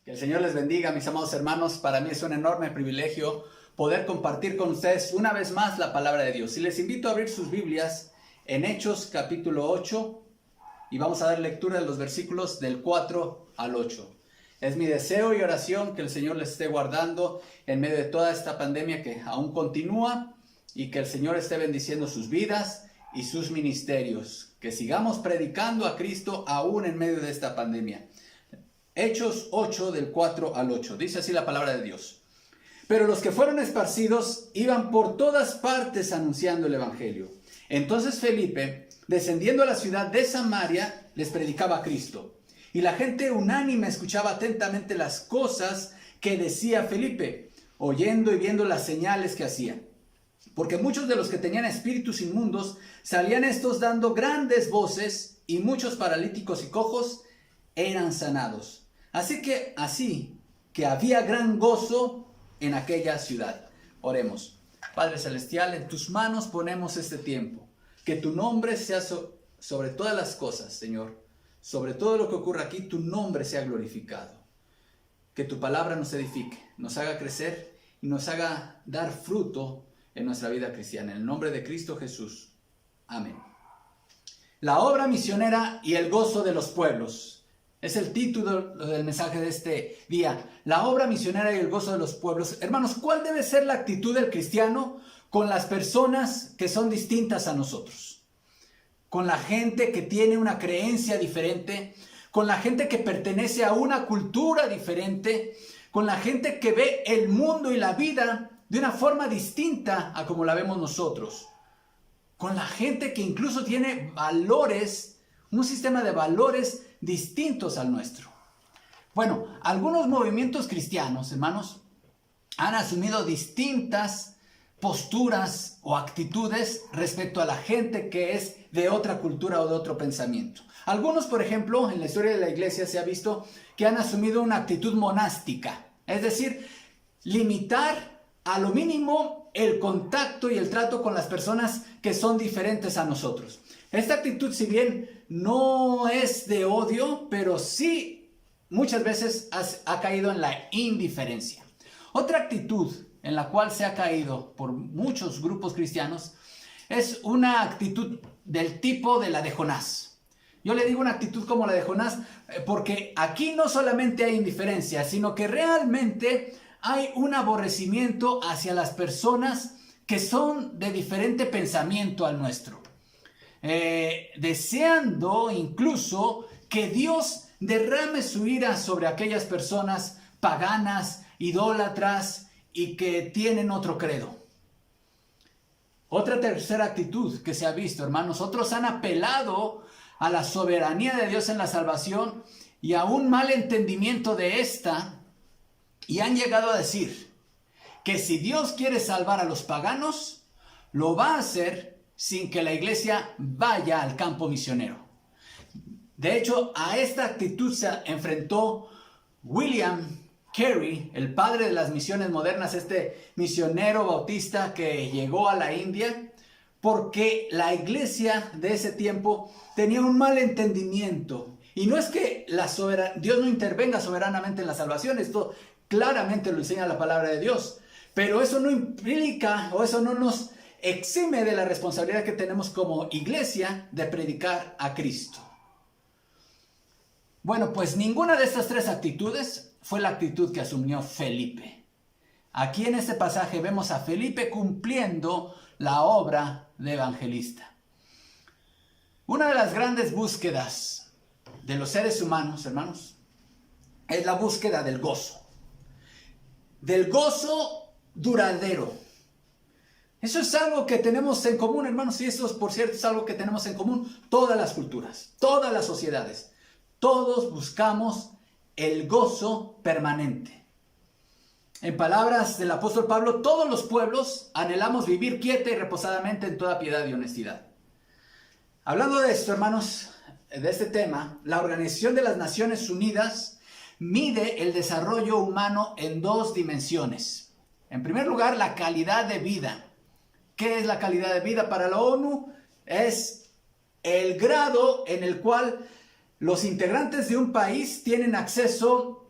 Que el Señor les bendiga, mis amados hermanos. Para mí es un enorme privilegio poder compartir con ustedes una vez más la palabra de Dios. Y les invito a abrir sus Biblias en Hechos capítulo 8 y vamos a dar lectura de los versículos del 4 al 8. Es mi deseo y oración que el Señor les esté guardando en medio de toda esta pandemia que aún continúa y que el Señor esté bendiciendo sus vidas y sus ministerios. Que sigamos predicando a Cristo aún en medio de esta pandemia. Hechos 8 del 4 al 8. Dice así la palabra de Dios. Pero los que fueron esparcidos iban por todas partes anunciando el evangelio. Entonces Felipe, descendiendo a la ciudad de Samaria, les predicaba a Cristo. Y la gente unánime escuchaba atentamente las cosas que decía Felipe, oyendo y viendo las señales que hacía. Porque muchos de los que tenían espíritus inmundos salían estos dando grandes voces, y muchos paralíticos y cojos eran sanados. Así que había gran gozo en aquella ciudad. Oremos. Padre Celestial, en tus manos ponemos este tiempo. Que tu nombre sea sobre todas las cosas, Señor. Sobre todo lo que ocurra aquí, tu nombre sea glorificado. Que tu palabra nos edifique, nos haga crecer y nos haga dar fruto en nuestra vida cristiana. En el nombre de Cristo Jesús. Amén. La obra misionera y el gozo de los pueblos. Es el título del mensaje de este día. La obra misionera y el gozo de los pueblos. Hermanos, ¿cuál debe ser la actitud del cristiano con las personas que son distintas a nosotros? Con la gente que tiene una creencia diferente, con la gente que pertenece a una cultura diferente, con la gente que ve el mundo y la vida de una forma distinta a como la vemos nosotros. Con la gente que incluso tiene valores, un sistema de valores distintos al nuestro. Bueno, algunos movimientos cristianos, hermanos, han asumido distintas posturas o actitudes respecto a la gente que es de otra cultura o de otro pensamiento. Algunos, por ejemplo, en la historia de la iglesia se ha visto que han asumido una actitud monástica, es decir, limitar a lo mínimo el contacto y el trato con las personas que son diferentes a nosotros. Esta actitud, si bien no es de odio, pero sí muchas veces ha caído en la indiferencia. Otra actitud en la cual se ha caído por muchos grupos cristianos es una actitud del tipo de la de Jonás. Yo le digo una actitud como la de Jonás porque aquí no solamente hay indiferencia, sino que realmente hay un aborrecimiento hacia las personas que son de diferente pensamiento al nuestro. Deseando incluso que Dios derrame su ira sobre aquellas personas paganas, idólatras y que tienen otro credo. Otra tercera actitud que se ha visto, hermanos, otros han apelado a la soberanía de Dios en la salvación y a un mal entendimiento de esta, y han llegado a decir que si Dios quiere salvar a los paganos, lo va a hacer sin que la iglesia vaya al campo misionero. De hecho, a esta actitud se enfrentó William Carey, el padre de las misiones modernas, este misionero bautista que llegó a la India, porque la iglesia de ese tiempo tenía un mal entendimiento. Y no es que Dios no intervenga soberanamente en la salvación, esto claramente lo enseña la palabra de Dios, pero eso no implica o eso no nos exime de la responsabilidad que tenemos como iglesia de predicar a Cristo. Bueno, pues ninguna de estas tres actitudes fue la actitud que asumió Felipe. Aquí en este pasaje vemos a Felipe cumpliendo la obra de evangelista. Una de las grandes búsquedas de los seres humanos, hermanos, es la búsqueda del gozo duradero. Eso es algo que tenemos en común, hermanos, y eso, por cierto, es algo que tenemos en común todas las culturas, todas las sociedades. Todos buscamos el gozo permanente. En palabras del apóstol Pablo, todos los pueblos anhelamos vivir quieta y reposadamente en toda piedad y honestidad. Hablando de esto, hermanos, de este tema, la Organización de las Naciones Unidas mide el desarrollo humano en dos dimensiones. En primer lugar, la calidad de vida. ¿Qué es la calidad de vida para la ONU? Es el grado en el cual los integrantes de un país tienen acceso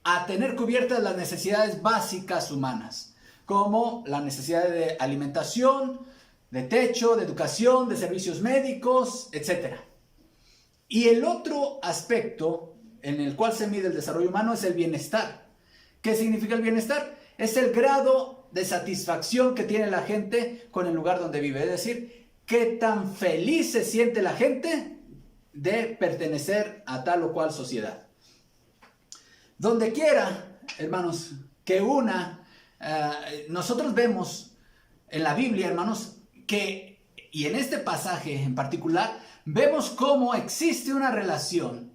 a tener cubiertas las necesidades básicas humanas, como la necesidad de alimentación, de techo, de educación, de servicios médicos, etc. Y el otro aspecto en el cual se mide el desarrollo humano es el bienestar. ¿Qué significa el bienestar? Es el grado de satisfacción que tiene la gente con el lugar donde vive. Es decir, qué tan feliz se siente la gente de pertenecer a tal o cual sociedad. Donde quiera, hermanos, que nosotros vemos en la Biblia, hermanos, y en este pasaje en particular, vemos cómo existe una relación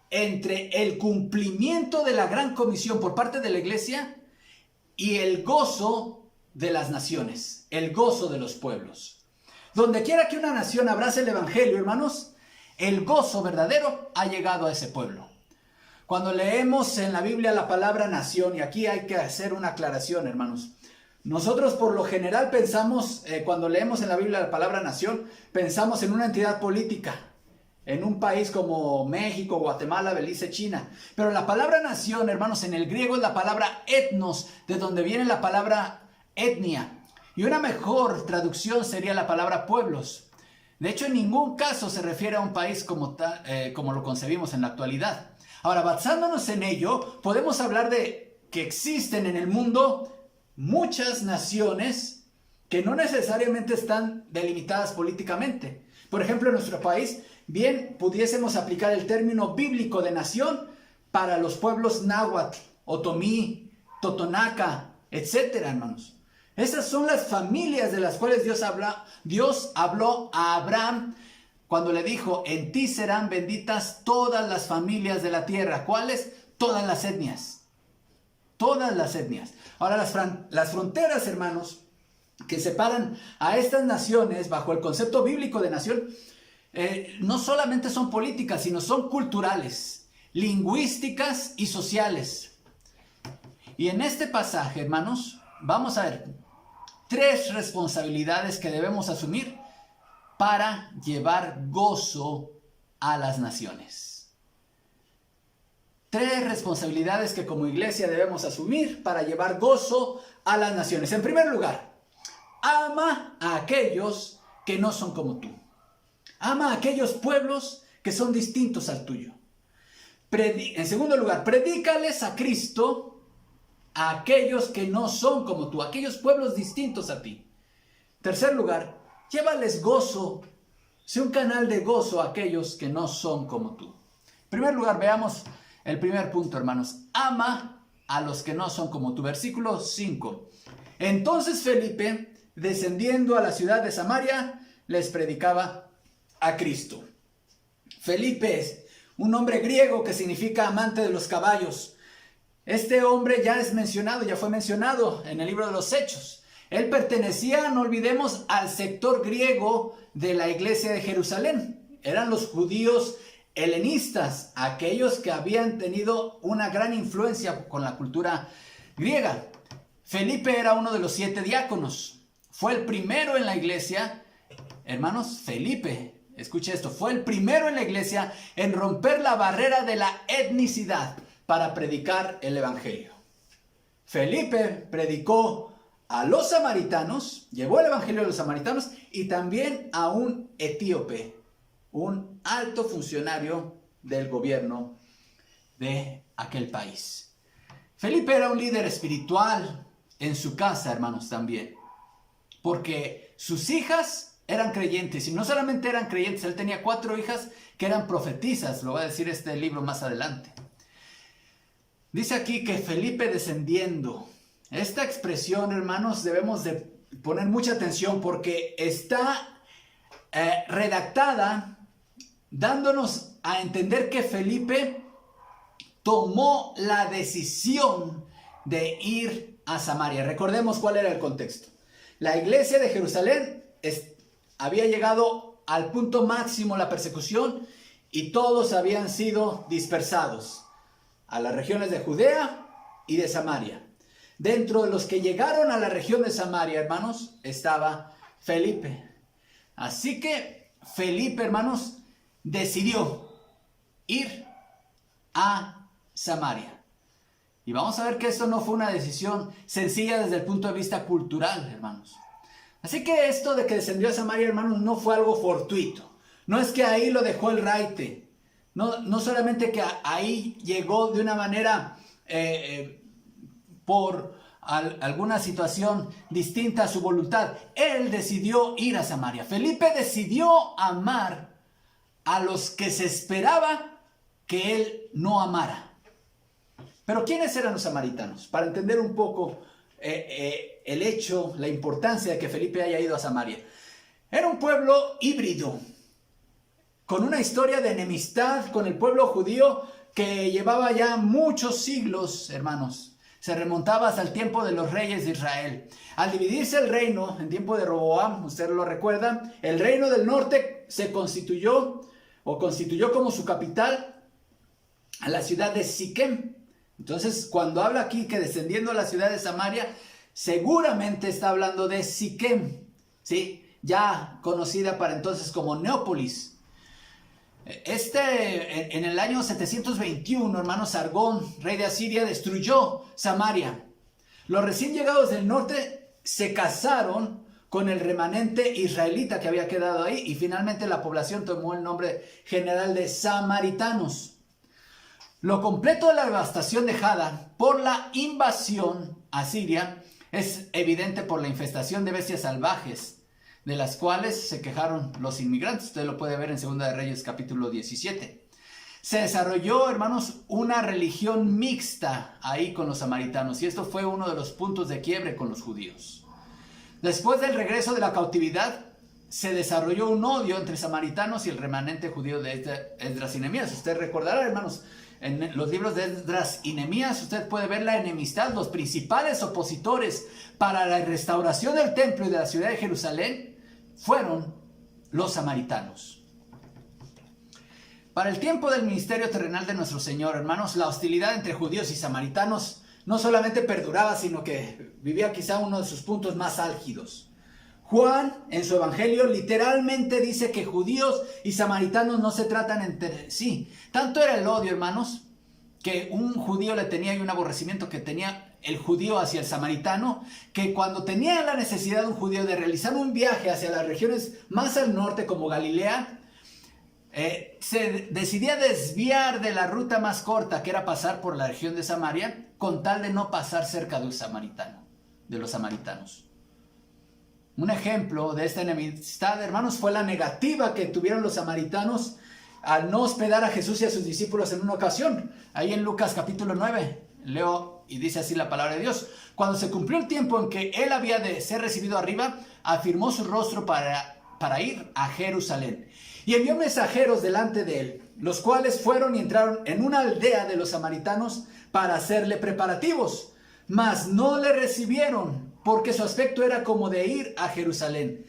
entre el cumplimiento de la gran comisión por parte de la iglesia y el gozo de las naciones, el gozo de los pueblos. Donde quiera que una nación abrace el evangelio, hermanos, el gozo verdadero ha llegado a ese pueblo. Cuando leemos en la Biblia la palabra nación, y aquí hay que hacer una aclaración, hermanos. Nosotros por lo general pensamos, cuando leemos en la Biblia la palabra nación, pensamos en una entidad política, en un país como México, Guatemala, Belice, China. Pero la palabra nación, hermanos, en el griego es la palabra etnos, de donde viene la palabra etnia. Y una mejor traducción sería la palabra pueblos. De hecho, en ningún caso se refiere a un país como lo concebimos en la actualidad. Ahora, basándonos en ello, podemos hablar de que existen en el mundo muchas naciones que no necesariamente están delimitadas políticamente. Por ejemplo, en nuestro país, bien pudiésemos aplicar el término bíblico de nación para los pueblos náhuatl, otomí, totonaca, etcétera, hermanos. Esas son las familias de las cuales Dios habló a Abraham cuando le dijo: en ti serán benditas todas las familias de la tierra. ¿Cuáles? Todas las etnias. Todas las etnias. Ahora, las fronteras, hermanos, que separan a estas naciones bajo el concepto bíblico de nación, no solamente son políticas, sino son culturales, lingüísticas y sociales. Y en este pasaje, hermanos, vamos a ver 3 responsabilidades que debemos asumir para llevar gozo a las naciones. 3 responsabilidades que como iglesia debemos asumir para llevar gozo a las naciones. En primer lugar, ama a aquellos que no son como tú. Ama a aquellos pueblos que son distintos al tuyo. En segundo lugar, predícales a Cristo a aquellos que no son como tú, aquellos pueblos distintos a ti. Tercer lugar, llévales gozo, sé un canal de gozo a aquellos que no son como tú. En primer lugar, veamos el primer punto, hermanos. Ama a los que no son como tú. Versículo 5. Entonces Felipe, descendiendo a la ciudad de Samaria, les predicaba a Cristo. Felipe es un nombre griego que significa amante de los caballos. Este hombre ya fue mencionado en el libro de los Hechos. Él pertenecía, no olvidemos, al sector griego de la iglesia de Jerusalén. Eran los judíos helenistas, aquellos que habían tenido una gran influencia con la cultura griega. Felipe era uno de los 7 diáconos. Fue el primero en la iglesia. Hermanos, Felipe, escuche esto, fue el primero en la iglesia en romper la barrera de la etnicidad para predicar el evangelio. Felipe predicó a los samaritanos, llevó el evangelio a los samaritanos y también a un etíope, un alto funcionario del gobierno de aquel país. Felipe era un líder espiritual en su casa, hermanos, también, porque sus hijas eran creyentes, y no solamente eran creyentes, él tenía 4 hijas que eran profetisas, lo va a decir este libro más adelante. Dice aquí que Felipe descendiendo. Esta expresión, hermanos, debemos de poner mucha atención porque está redactada dándonos a entender que Felipe tomó la decisión de ir a Samaria. Recordemos cuál era el contexto. La iglesia de Jerusalén había llegado al punto máximo la persecución y todos habían sido dispersados a las regiones de Judea y de Samaria. Dentro de los que llegaron a la región de Samaria, hermanos, estaba Felipe. Así que Felipe, hermanos, decidió ir a Samaria. Y vamos a ver que esto no fue una decisión sencilla desde el punto de vista cultural, hermanos. Así que esto de que descendió a Samaria, hermanos, no fue algo fortuito. No es que ahí lo dejó el raite. No solamente que ahí llegó de una manera por alguna situación distinta a su voluntad. Él decidió ir a Samaria. Felipe decidió amar a los que se esperaba que él no amara. Pero ¿quiénes eran los samaritanos? Para entender un poco el hecho, la importancia de que Felipe haya ido a Samaria. Era un pueblo híbrido, con una historia de enemistad con el pueblo judío que llevaba ya muchos siglos, hermanos. Se remontaba hasta el tiempo de los reyes de Israel. Al dividirse el reino en tiempo de Roboam, usted lo recuerda, el reino del norte se constituyó como su capital a la ciudad de Siquem. Entonces, cuando habla aquí que descendiendo a la ciudad de Samaria, seguramente está hablando de Siquem, ¿sí? Ya conocida para entonces como Neópolis. En el año 721, hermano, Sargón, rey de Asiria, destruyó Samaria. Los recién llegados del norte se casaron con el remanente israelita que había quedado ahí y finalmente la población tomó el nombre general de samaritanos. Lo completo de la devastación dejada por la invasión asiria es evidente por la infestación de bestias salvajes, de las cuales se quejaron los inmigrantes. Usted lo puede ver en 2 de Reyes capítulo 17. Se desarrolló, hermanos, una religión mixta ahí con los samaritanos y esto fue uno de los puntos de quiebre con los judíos. Después del regreso de la cautividad, se desarrolló un odio entre samaritanos y el remanente judío de Esdras y Nehemías. Usted recordará, hermanos, en los libros de Esdras y Nehemías usted puede ver la enemistad. Los principales opositores para la restauración del templo y de la ciudad de Jerusalén fueron los samaritanos. Para el tiempo del ministerio terrenal de nuestro Señor, hermanos, la hostilidad entre judíos y samaritanos no solamente perduraba, sino que vivía quizá uno de sus puntos más álgidos. Juan, en su evangelio, literalmente dice que judíos y samaritanos no se tratan entre sí. Tanto era el odio, hermanos, que un judío le tenía y un aborrecimiento que tenía el judío hacia el samaritano, que cuando tenía la necesidad de un judío de realizar un viaje hacia las regiones más al norte como Galilea, se decidía desviar de la ruta más corta, que era pasar por la región de Samaria, con tal de no pasar cerca de un samaritano, de los samaritanos. Un ejemplo de esta enemistad, hermanos, fue la negativa que tuvieron los samaritanos al no hospedar a Jesús y a sus discípulos en una ocasión. Ahí en Lucas capítulo 9, leo y dice así la palabra de Dios. Cuando se cumplió el tiempo en que él había de ser recibido arriba, afirmó su rostro para ir a Jerusalén. Y envió mensajeros delante de él, los cuales fueron y entraron en una aldea de los samaritanos para hacerle preparativos. Mas no le recibieron, porque su aspecto era como de ir a Jerusalén.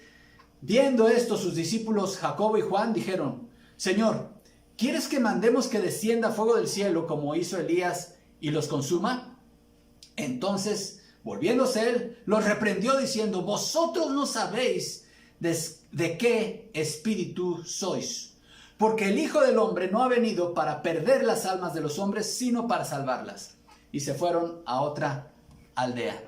Viendo esto, sus discípulos Jacobo y Juan dijeron: Señor, ¿quieres que mandemos que descienda fuego del cielo como hizo Elías y los consuma? Entonces, volviéndose él, los reprendió diciendo: Vosotros no sabéis de qué espíritu sois, porque el Hijo del Hombre no ha venido para perder las almas de los hombres, sino para salvarlas. Y se fueron a otra aldea.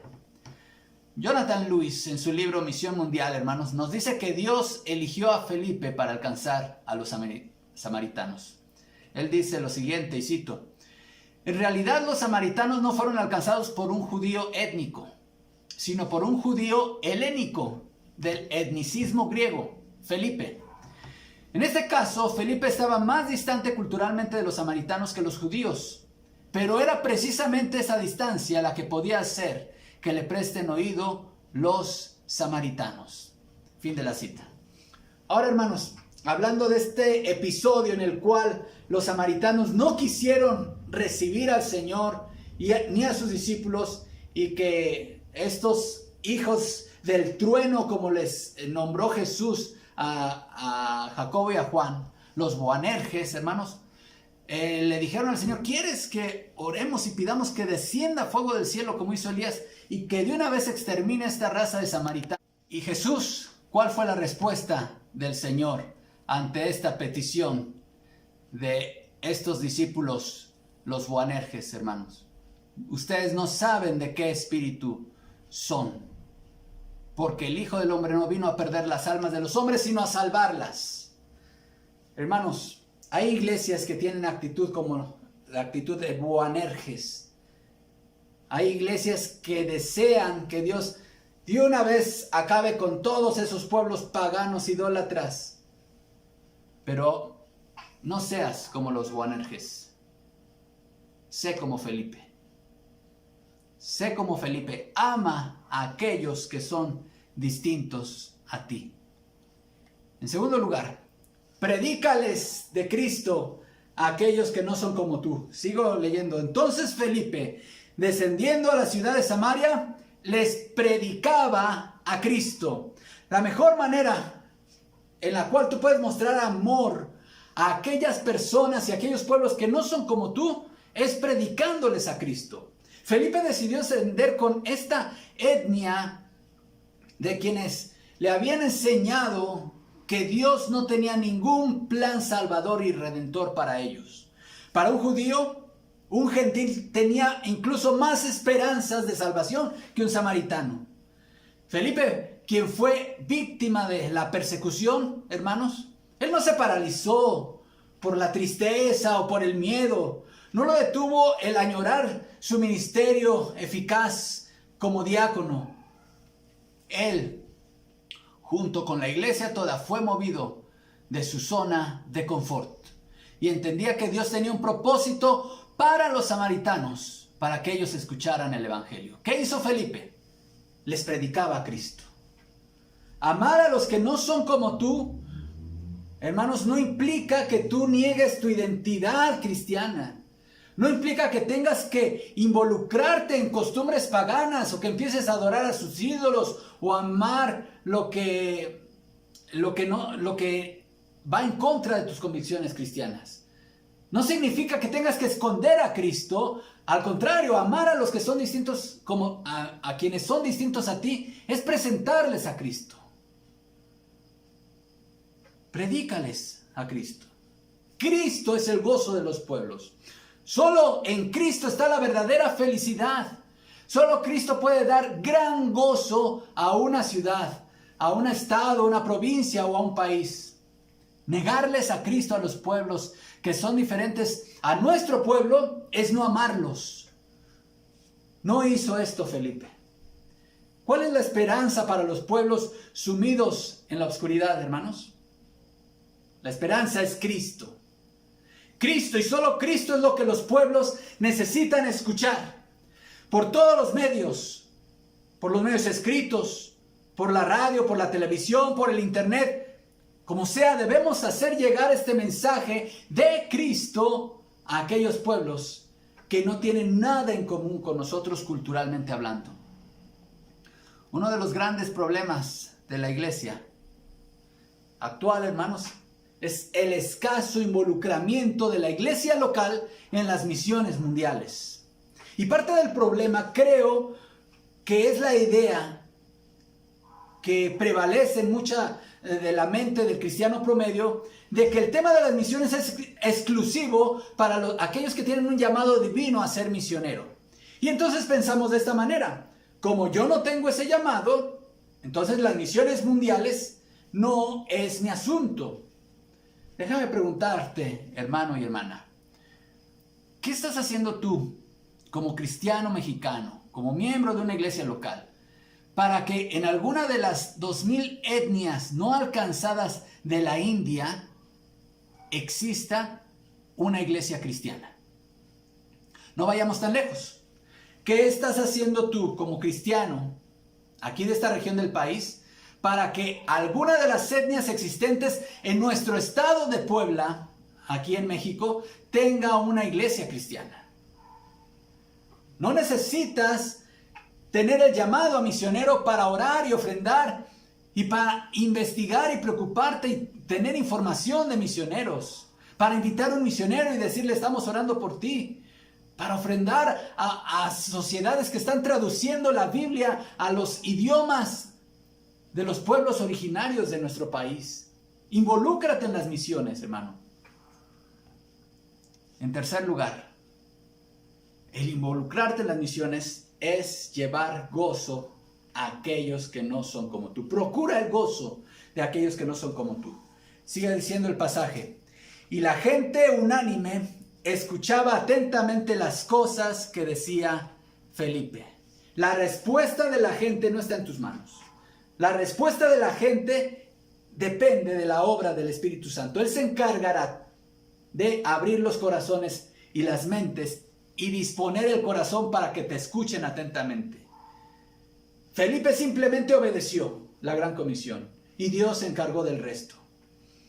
Jonathan Lewis, en su libro Misión Mundial, hermanos, nos dice que Dios eligió a Felipe para alcanzar a los samaritanos. Él dice lo siguiente, y cito: en realidad los samaritanos no fueron alcanzados por un judío étnico, sino por un judío helénico del etnicismo griego, Felipe. En este caso, Felipe estaba más distante culturalmente de los samaritanos que los judíos, pero era precisamente esa distancia la que podía hacer que le presten oído los samaritanos. Fin de la cita. Ahora, hermanos, hablando de este episodio en el cual los samaritanos no quisieron recibir al Señor ni a sus discípulos, y que estos hijos del trueno, como les nombró Jesús a Jacobo y a Juan, los Boanerges, hermanos, le dijeron al Señor: ¿quieres que oremos y pidamos que descienda fuego del cielo como hizo Elías y que de una vez extermine esta raza de samaritanos? Y Jesús, ¿cuál fue la respuesta del Señor ante esta petición de estos discípulos, los Boanerges, hermanos? ustedes no saben de qué espíritu son, porque el Hijo del Hombre no vino a perder las almas de los hombres, sino a salvarlas. Hermanos, hay iglesias que tienen actitud como la actitud de Boanerges. Hay iglesias que desean que Dios de una vez acabe con todos esos pueblos paganos, idólatras. Pero no seas como los Boanerges. Sé como Felipe. Sé como Felipe. Ama a aquellos que son distintos a ti. En segundo lugar, predícales de Cristo a aquellos que no son como tú. Sigo leyendo. Entonces Felipe, descendiendo a la ciudad de Samaria, les predicaba a Cristo. La mejor manera en la cual tú puedes mostrar amor a aquellas personas y a aquellos pueblos que no son como tú es predicándoles a Cristo. Felipe decidió ascender con esta etnia de quienes le habían enseñado que Dios no tenía ningún plan salvador y redentor para ellos. Para un judío, un gentil tenía incluso más esperanzas de salvación que un samaritano. Felipe, quien fue víctima de la persecución, hermanos, él no se paralizó por la tristeza o por el miedo. No lo detuvo el añorar su ministerio eficaz como diácono. Él, junto con la iglesia toda, fue movido de su zona de confort y entendía que Dios tenía un propósito para los samaritanos, para que ellos escucharan el evangelio. ¿Qué hizo Felipe? Les predicaba a Cristo. Amar a los que no son como tú, hermanos, no implica que tú niegues tu identidad cristiana. No implica que tengas que involucrarte en costumbres paganas o que empieces a adorar a sus ídolos o amar lo que va en contra de tus convicciones cristianas. No significa que tengas que esconder a Cristo. Al contrario, amar a los que son distintos, como a quienes son distintos a ti, es presentarles a Cristo. Predícales a Cristo. Cristo es el gozo de los pueblos. Solo en Cristo está la verdadera felicidad. Solo Cristo puede dar gran gozo a una ciudad, a un estado, a una provincia o a un país. Negarles a Cristo a los pueblos que son diferentes a nuestro pueblo es no amarlos. No hizo esto Felipe. ¿Cuál es la esperanza para los pueblos sumidos en la oscuridad, hermanos? La esperanza es Cristo. Cristo y solo Cristo es lo que los pueblos necesitan escuchar. Por todos los medios, por los medios escritos, por la radio, por la televisión, por el internet, como sea, debemos hacer llegar este mensaje de Cristo a aquellos pueblos que no tienen nada en común con nosotros culturalmente hablando. Uno de los grandes problemas de la iglesia actual, hermanos, es el escaso involucramiento de la iglesia local en las misiones mundiales. Y parte del problema, creo, que es la idea que prevalece en mucha de la mente del cristiano promedio, de que el tema de las misiones es exclusivo para aquellos que tienen un llamado divino a ser misionero. Y entonces pensamos de esta manera: como yo no tengo ese llamado, entonces las misiones mundiales no es mi asunto. Déjame preguntarte, hermano y hermana, ¿qué estás haciendo tú como cristiano mexicano, como miembro de una iglesia local, para que en alguna de las 2000 etnias no alcanzadas de la India exista una iglesia cristiana? No vayamos tan lejos. ¿Qué estás haciendo tú como cristiano aquí de esta región del país para que alguna de las etnias existentes en nuestro estado de Puebla, aquí en México, tenga una iglesia cristiana? No necesitas tener el llamado a misionero para orar y ofrendar y para investigar y preocuparte y tener información de misioneros, para invitar a un misionero y decirle: estamos orando por ti, para ofrendar a sociedades que están traduciendo la Biblia a los idiomas de los pueblos originarios de nuestro país. Involúcrate en las misiones, hermano. En tercer lugar, El involucrarte en las misiones es llevar gozo a aquellos que no son como tú. Procura el gozo de aquellos que no son como tú. Sigue diciendo el pasaje. Y la gente unánime escuchaba atentamente las cosas que decía Felipe. La respuesta de la gente no está en tus manos. La respuesta de la gente depende de la obra del Espíritu Santo. Él se encargará de abrir los corazones y las mentes y disponer el corazón para que te escuchen atentamente. Felipe simplemente obedeció la gran comisión y Dios se encargó del resto.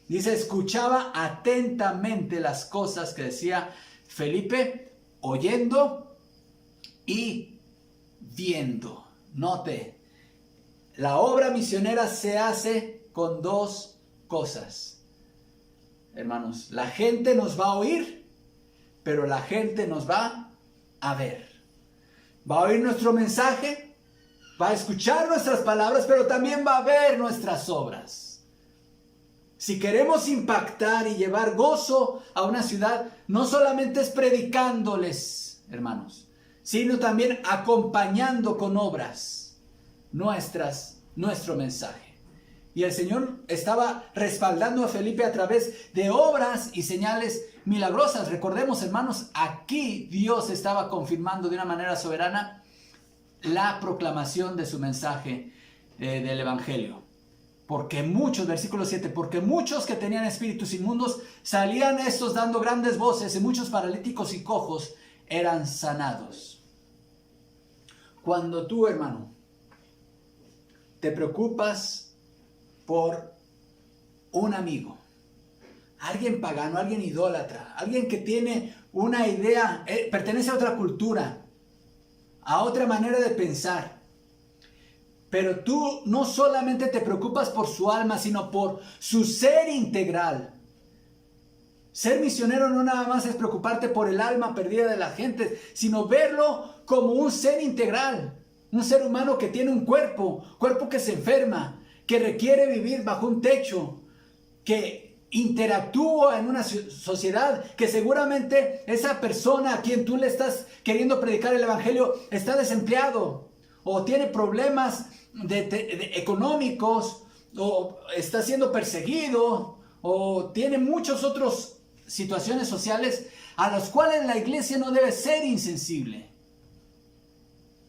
Dice, escuchaba atentamente las cosas que decía Felipe, oyendo y viendo. Note, la obra misionera se hace con dos cosas. Hermanos, la gente nos va a oír, pero la gente nos va a ver. Va a oír nuestro mensaje, va a escuchar nuestras palabras, pero también va a ver nuestras obras. Si queremos impactar y llevar gozo a una ciudad, no solamente es predicándoles, hermanos, sino también acompañando con obras nuestro mensaje. Y el Señor estaba respaldando a Felipe a través de obras y señales milagrosas. Recordemos, hermanos, aquí Dios estaba confirmando de una manera soberana la proclamación de su mensaje del Evangelio. Porque muchos, versículo 7, porque muchos que tenían espíritus inmundos salían estos dando grandes voces y muchos paralíticos y cojos eran sanados. Cuando tú, hermano, te preocupas por un amigo, alguien pagano, alguien idólatra, alguien que tiene una idea, pertenece a otra cultura, a otra manera de pensar, pero tú no solamente te preocupas por su alma, sino por su ser integral. Ser misionero no nada más es preocuparte por el alma perdida de la gente, sino verlo como un ser integral. Un ser humano que tiene un cuerpo que se enferma, que requiere vivir bajo un techo, que interactúa en una sociedad, que seguramente esa persona a quien tú le estás queriendo predicar el evangelio está desempleado o tiene problemas económicos o está siendo perseguido o tiene muchas otras situaciones sociales a las cuales la iglesia no debe ser insensible.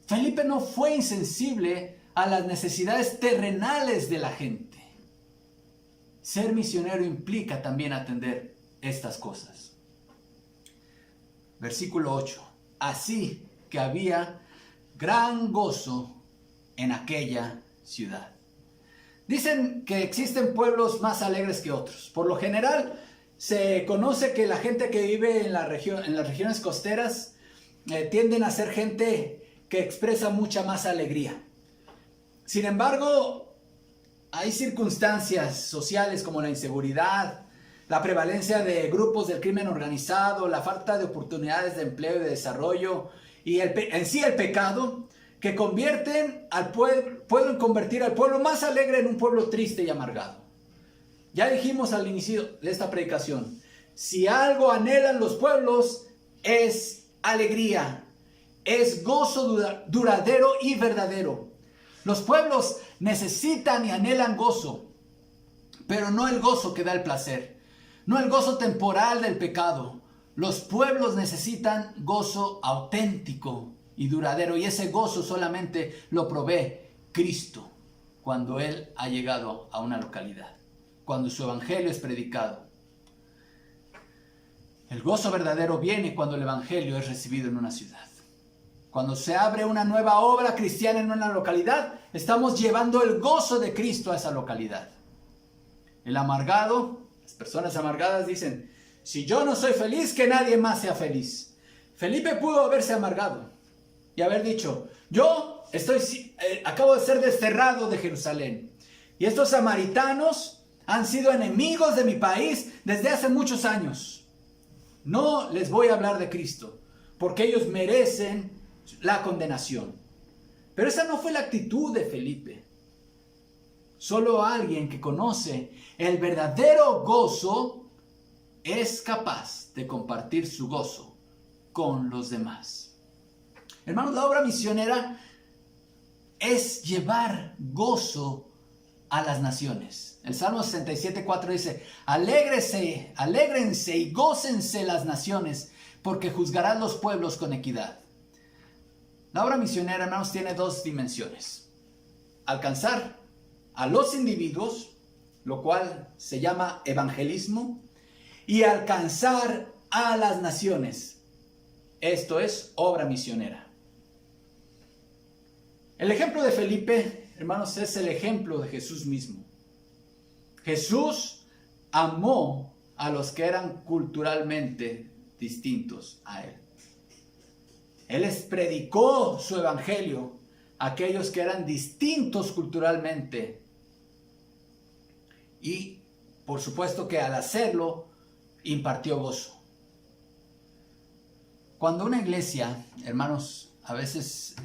Felipe no fue insensible a las necesidades terrenales de la gente. Ser misionero implica también atender estas cosas. Versículo 8. Así que había gran gozo en aquella ciudad. Dicen que existen pueblos más alegres que otros. Por lo general, se conoce que la gente que vive en las regiones costeras tienden a ser gente que expresa mucha más alegría. Sin embargo, hay circunstancias sociales como la inseguridad, la prevalencia de grupos del crimen organizado, la falta de oportunidades de empleo y de desarrollo y en sí el pecado que pueden convertir al pueblo más alegre en un pueblo triste y amargado. Ya dijimos al inicio de esta predicación, si algo anhelan los pueblos es alegría, es gozo duradero y verdadero. Los pueblos necesitan y anhelan gozo, pero no el gozo que da el placer, no el gozo temporal del pecado. Los pueblos necesitan gozo auténtico y duradero, y ese gozo solamente lo provee Cristo cuando Él ha llegado a una localidad, cuando su evangelio es predicado. El gozo verdadero viene cuando el evangelio es recibido en una ciudad. Cuando se abre una nueva obra cristiana en una localidad, estamos llevando el gozo de Cristo a esa localidad. El amargado, las personas amargadas dicen, si yo no soy feliz, que nadie más sea feliz. Felipe pudo haberse amargado y haber dicho, yo acabo de ser desterrado de Jerusalén. Y estos samaritanos han sido enemigos de mi país desde hace muchos años. No les voy a hablar de Cristo, porque ellos merecen la condenación. Pero esa no fue la actitud de Felipe. Solo alguien que conoce el verdadero gozo es capaz de compartir su gozo con los demás. Hermanos, la obra misionera es llevar gozo a las naciones. El Salmo 67:4 dice: alégrense y gócense las naciones, porque juzgarán los pueblos con equidad. La obra misionera, hermanos, tiene dos dimensiones: alcanzar a los individuos, lo cual se llama evangelismo, y alcanzar a las naciones. Esto es obra misionera. El ejemplo de Felipe, hermanos, es el ejemplo de Jesús mismo. Jesús amó a los que eran culturalmente distintos a él. Él les predicó su evangelio a aquellos que eran distintos culturalmente. Y por supuesto que al hacerlo impartió gozo. Cuando una iglesia, hermanos, a veces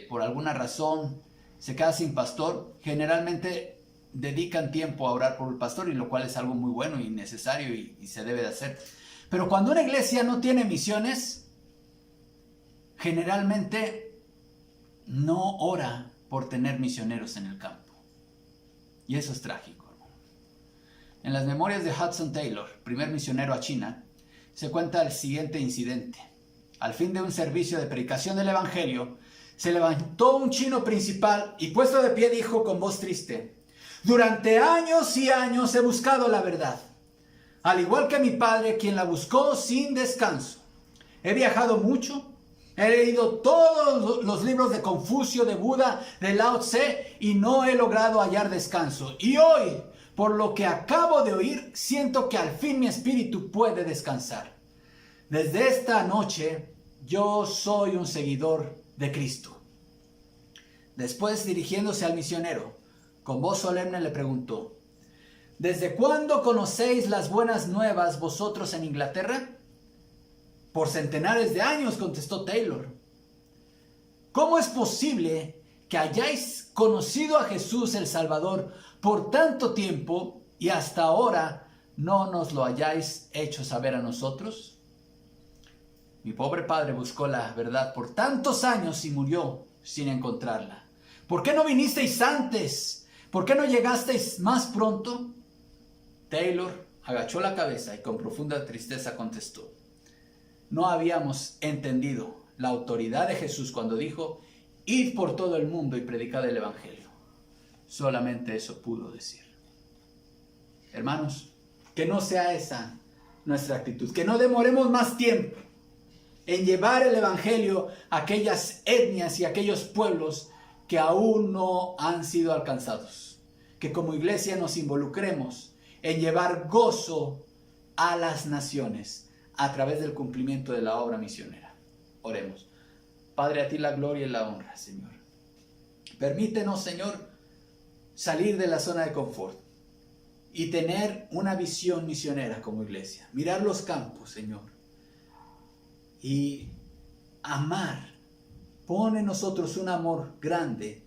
por alguna razón se queda sin pastor, generalmente dedican tiempo a orar por el pastor, y lo cual es algo muy bueno y necesario y se debe de hacer. Pero cuando una iglesia no tiene misiones, generalmente no ora por tener misioneros en el campo. Y eso es trágico. En las memorias de Hudson Taylor, primer misionero a China, se cuenta el siguiente incidente. Al fin de un servicio de predicación del evangelio, se levantó un chino principal y, puesto de pie, dijo con voz triste: durante años y años he buscado la verdad, al igual que mi padre, quien la buscó sin descanso. He viajado mucho, he leído todos los libros de Confucio, de Buda, de Lao Tse, y no he logrado hallar descanso. Y hoy, por lo que acabo de oír, siento que al fin mi espíritu puede descansar. Desde esta noche, yo soy un seguidor de Cristo. Después, dirigiéndose al misionero, con voz solemne le preguntó: ¿desde cuándo conocéis las buenas nuevas vosotros en Inglaterra? Por centenares de años, contestó Taylor. ¿Cómo es posible que hayáis conocido a Jesús el Salvador por tanto tiempo y hasta ahora no nos lo hayáis hecho saber a nosotros? Mi pobre padre buscó la verdad por tantos años y murió sin encontrarla. ¿Por qué no vinisteis antes? ¿Por qué no llegasteis más pronto? Taylor agachó la cabeza y con profunda tristeza contestó: no habíamos entendido la autoridad de Jesús cuando dijo: id por todo el mundo y predicad el evangelio. Solamente eso pudo decir. Hermanos, que no sea esa nuestra actitud, que no demoremos más tiempo en llevar el evangelio a aquellas etnias y aquellos pueblos que aún no han sido alcanzados. Que como iglesia nos involucremos en llevar gozo a las naciones a través del cumplimiento de la obra misionera. Oremos. Padre, a ti la gloria y la honra, Señor. Permítenos, Señor, salir de la zona de confort y tener una visión misionera como iglesia. Mirar los campos, Señor, y amar. Pone en nosotros un amor grande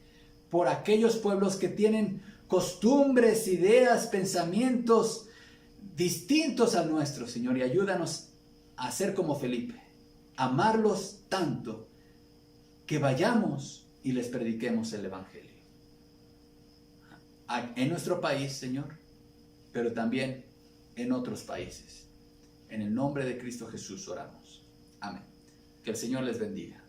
por aquellos pueblos que tienen costumbres, ideas, pensamientos distintos al nuestro, Señor, y ayúdanos a ser como Felipe, amarlos tanto que vayamos y les prediquemos el evangelio en nuestro país, Señor, pero también en otros países. En el nombre de Cristo Jesús oramos. Amén. Que el Señor les bendiga.